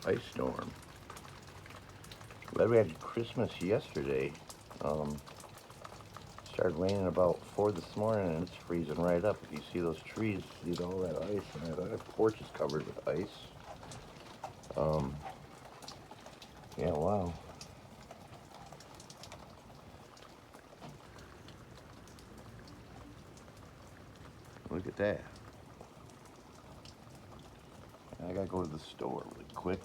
ice storm. Glad we had Christmas yesterday. Started raining about 4 this morning and it's freezing right up. If you see those trees, you see all that ice, and that porch is covered with ice. Yeah, wow. Look at that. I gotta go to the store really quick.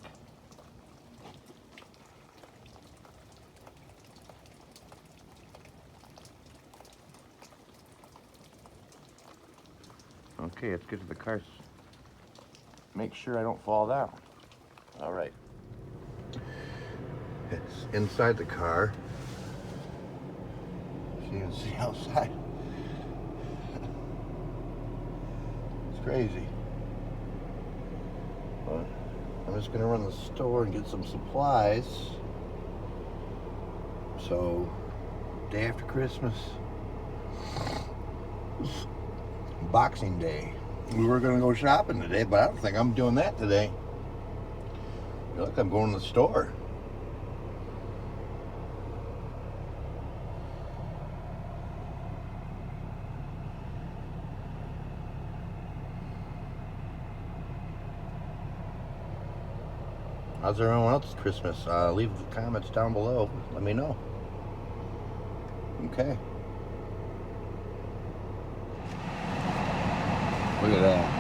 Okay, let's get to the car. Make sure I don't fall down. All right. It's inside the car. So you can see outside. It's crazy. But I'm just gonna run to the store and get some supplies. So, day after Christmas, Boxing Day. We were gonna go shopping today, but I don't think I'm doing that today. Look, I'm going to the store. How's everyone else's Christmas? Leave the comments down below. Let me know. Okay. Look at that.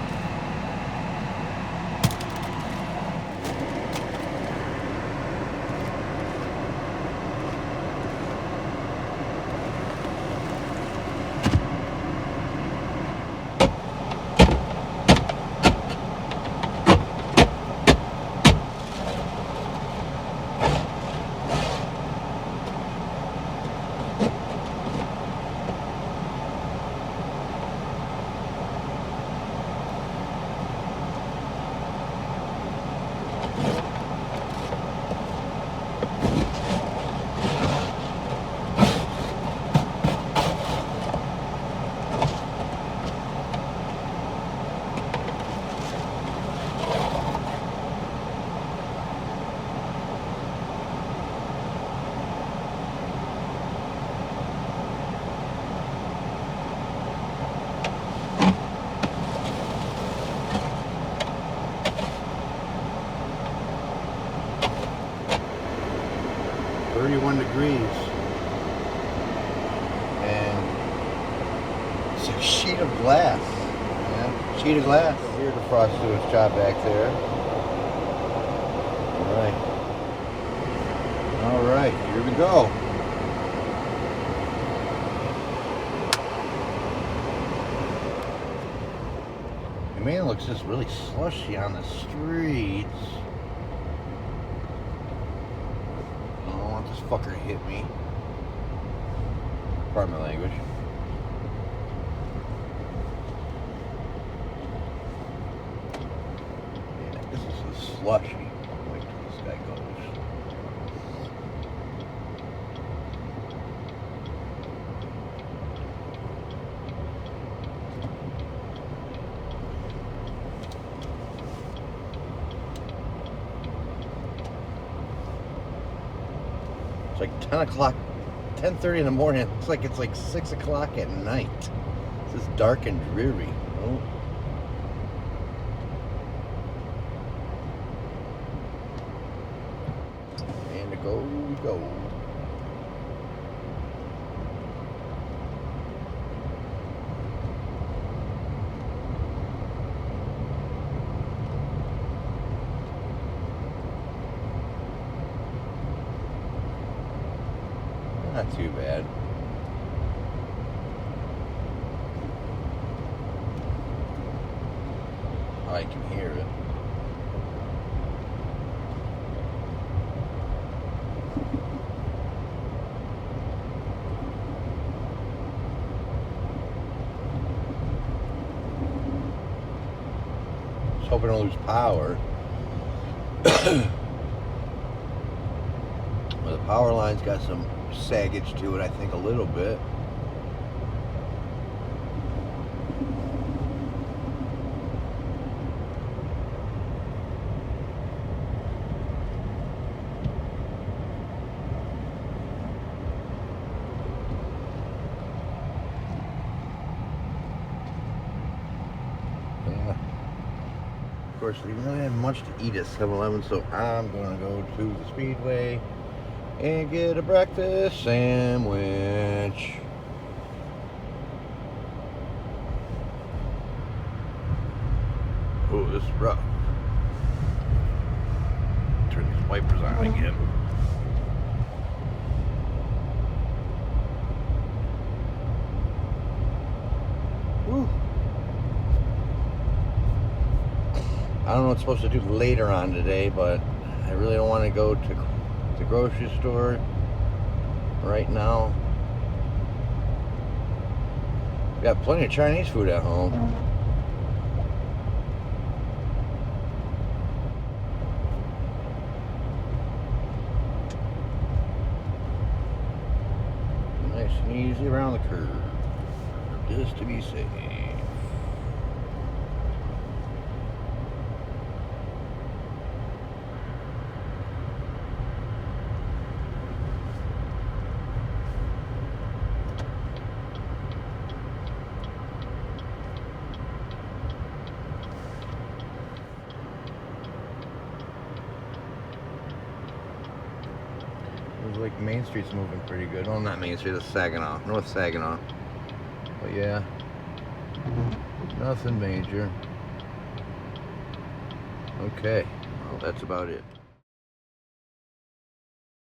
Degrees, and it's a sheet of glass. Yeah, sheet of glass. Here the frost doing its job back there. All right, here we go. And man, it looks just really slushy on the streets. This fucker hit me. Pardon my language. Yeah, this is a slushy. Wait till this guy goes. Like 10 o'clock, 10:30 in the morning. It's like 6 o'clock at night. This is dark and dreary. Oh. And to go we go. Not too bad. I can hear it. Just hoping to lose power. Well, the power line's got some saggage to it, I think, a little bit. course, we don't have much to eat at 7-Eleven, so I'm gonna go to the Speedway and get a breakfast sandwich. Oh, this is rough. Turn these wipers on again. Woo. I don't know what it's supposed to do later on today, but I really don't want to go to the grocery store right now. We got plenty of Chinese food at home. Nice and easy around the curve, just to be safe. Like Main Street's moving pretty good. Well, not Main Street, it's Saginaw, North Saginaw. But yeah, nothing major. Okay, well, that's about it.